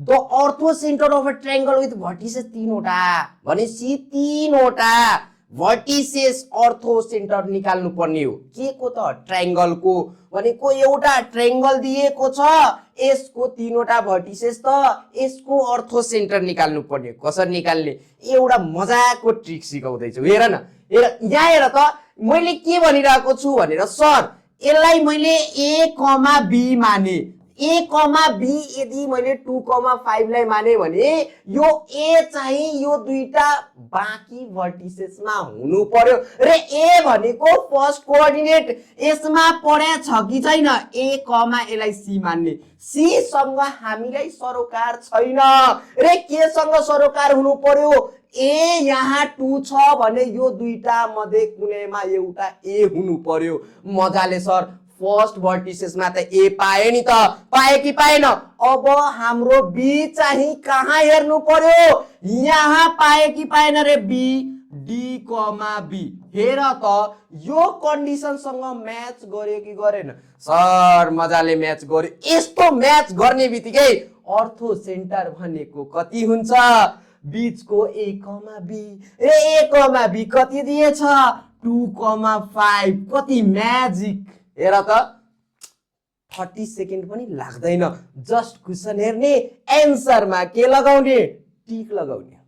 the अर्थो centre of a triangle with vertices तीनवटा भनेपछि तीनवटा भर्टिसेस अर्थो सेन्टर निकाल्नु पर्ने हो के को त ट्रायंगलको भनेको एउटा ट्रायंगल दिएको छ यसको तीनवटा भर्टिसेस त यसको अर्थो सेन्टर निकाल्नु पर्ने कसरी निकाल्ने एउटा मजाको ट्रिक सिकाउँदै छु हेर न हेर यहाँ हेर त मैले के भनिरहेको छु भनेर सर यसलाई मैले a, b माने a, b यदि मैले 2, 5 लाई माने भने यो a चाहिँ यो दुईटा बाँकी भर्टिसेसमा हुनु पर्यो र a भनेको फर्स्ट कोअर्डिनेट यसमा पढ्या छ कि छैन a, यसलाई c मान्ने c सँग हामीलाई सरोकार छैन र के सँग सरोकार हुनु पर्यो a यहाँ 2 छ भने यो दुईटा मध्ये कुनैमा एउटा a हुनु पर्यो मजाले सर फर्स्ट भर्टिसेसमा त ए पाए नि त पाए कि पाएन अब हाम्रो बी चाहिँ कहाँ हेर्नु पर्यो यहाँ पाए कि पाएन रे बी डी, बी हेर त यो कन्डिसनसँग म्याच गर्यो कि गरेन सर मजाले म्याच गर्यो यस्तो म्याच गर्ने बित्तिकै अर्थो सेन्टर भनेको कति हुन्छ बीचको a, b ए b कति दिएछ 2, 5 कति म्याजिक हेर त 30 सेकेन्ड पनि लाग्दैन जस्ट क्वेशन हेर्ने एन्सरमा के लगाउने टिक लगाउने